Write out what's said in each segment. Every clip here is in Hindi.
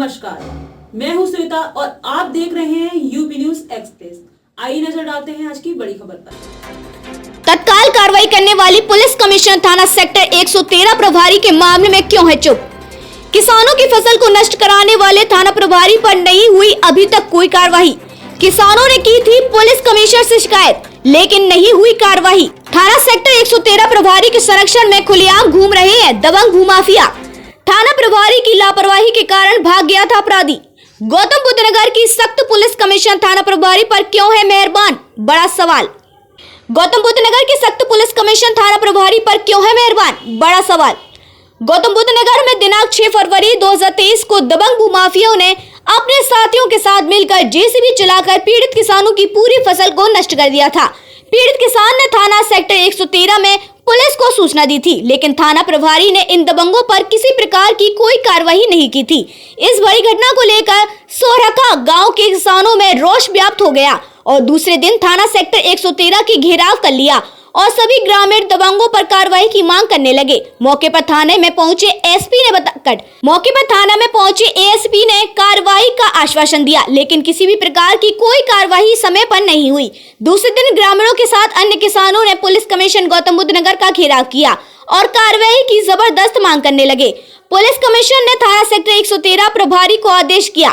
नमस्कार, मैं हूं श्वेता और आप देख रहे हैं यूपी न्यूज एक्सप्रेस। आइए नजर डालते हैं आज की बड़ी खबर पर। तत्काल कार्रवाई करने वाली पुलिस कमिश्नर थाना सेक्टर 113 प्रभारी के मामले में क्यों है चुप? किसानों की फसल को नष्ट कराने वाले थाना प्रभारी पर नहीं हुई अभी तक कोई कार्रवाई। किसानों ने की थी पुलिस कमिश्नर से शिकायत, लेकिन नहीं हुई कार्रवाई। थाना सेक्टर 113 प्रभारी के संरक्षण में खुलेआम घूम रहे हैं दबंग भूमाफिया। थाना प्रभारी की लापरवाही के कारण भाग गया था अपराधी। गौतम बुद्ध नगर की सख्त पुलिस कमिश्नर थाना प्रभारी पर क्यों है मेहरबान? बड़ा सवाल। गौतम बुद्ध नगर की सख्त पुलिस कमिश्नर थाना प्रभारी पर क्यों है मेहरबान? बड़ा सवाल। गौतम बुद्ध नगर में दिनांक 6 फरवरी 2023 को दबंग भूमाफियाओं ने अपने साथियों के साथ मिलकर जेसीबी चलाकर पीड़ित किसानों की पूरी फसल को नष्ट कर दिया था। पीड़ित किसान ने थाना सेक्टर 113 में पुलिस को सूचना दी थी, लेकिन थाना प्रभारी ने इन दबंगों पर किसी प्रकार की कोई कार्रवाई नहीं की थी। इस बड़ी घटना को लेकर सोरखा गांव के किसानों में रोष व्याप्त हो गया और दूसरे दिन थाना सेक्टर 113 की घेराव कर लिया और सभी ग्रामीण दबंगों पर कार्रवाई की मांग करने लगे। मौके पर थाने में पहुंचे एएसपी ने कार्रवाई का आश्वासन दिया, लेकिन किसी भी प्रकार की कोई कार्रवाई समय पर नहीं हुई। दूसरे दिन ग्रामीणों के साथ अन्य किसानों ने पुलिस कमिश्नर गौतम बुद्ध नगर का घेराव किया और कार्रवाई की जबरदस्त मांग करने लगे। पुलिस कमिश्नर ने थाना सेक्टर 113 प्रभारी को आदेश किया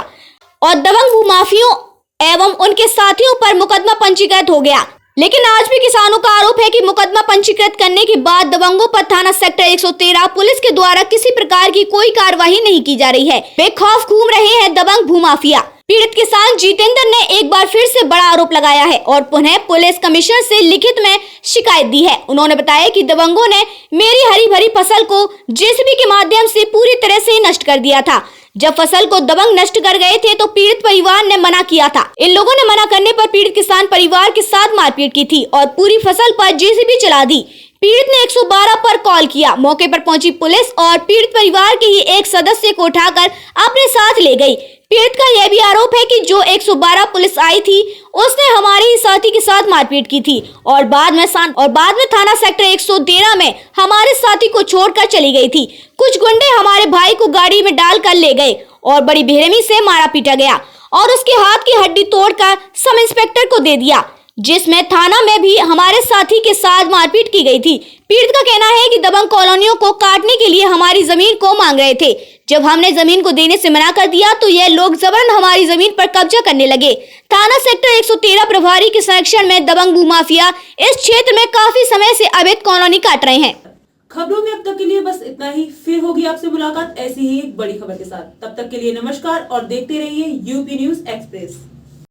और दबंग भूमाफियों एवं उनके साथियों पर मुकदमा पंजीकृत हो गया। लेकिन आज भी किसानों का आरोप है कि मुकदमा पंजीकृत करने के बाद दबंगों पर थाना सेक्टर 113 पुलिस के द्वारा किसी प्रकार की कोई कार्रवाई नहीं की जा रही है। बेखौफ घूम रहे हैं दबंग भूमाफिया। पीड़ित किसान जितेंद्र ने एक बार फिर से बड़ा आरोप लगाया है और पुनः पुलिस कमिश्नर से लिखित में शिकायत दी है। उन्होंने बताया कि दबंगों ने मेरी हरी भरी फसल को जेसीबी के माध्यम से पूरी तरह से नष्ट कर दिया था। जब फसल को दबंग नष्ट कर गए थे तो पीड़ित परिवार ने मना किया था। इन लोगों ने मना करने पर पीड़ित किसान परिवार के साथ मारपीट की थी और पूरी फसल पर जेसीबी चला दी। पीड़ित ने 112 पर कॉल किया। मौके पर पहुंची पुलिस और पीड़ित परिवार के ही एक सदस्य को उठाकर अपने साथ ले गई। पीड़ित का यह भी आरोप है कि जो 112 पुलिस आई थी उसने हमारे ही साथी के साथ मारपीट की थी और बाद में थाना सेक्टर 113 में हमारे साथी को छोड़कर चली गई थी। कुछ गुंडे हमारे भाई को गाड़ी में डालकर ले गए और बड़ी बेरहमी से मारा पीटा गया और उसके हाथ की हड्डी तोड़कर सब इंस्पेक्टर को दे दिया, जिसमें थाना में भी हमारे साथी के साथ मारपीट की गई थी। पीड़ित का कहना है कि दबंग कॉलोनियों को काटने के लिए हमारी जमीन को मांग रहे थे। जब हमने जमीन को देने से मना कर दिया तो यह लोग जबरन हमारी जमीन पर कब्जा करने लगे। थाना सेक्टर 113 प्रभारी के संरक्षण में दबंग भूमाफिया इस क्षेत्र में काफी समय से अवैध कॉलोनी काट रहे हैं। खबरों में अब तक के लिए बस इतना ही। फिर होगी आपसे मुलाकात ऐसी ही एक बड़ी खबर के साथ। तब तक के लिए नमस्कार और देखते रहिए यूपी न्यूज एक्सप्रेस।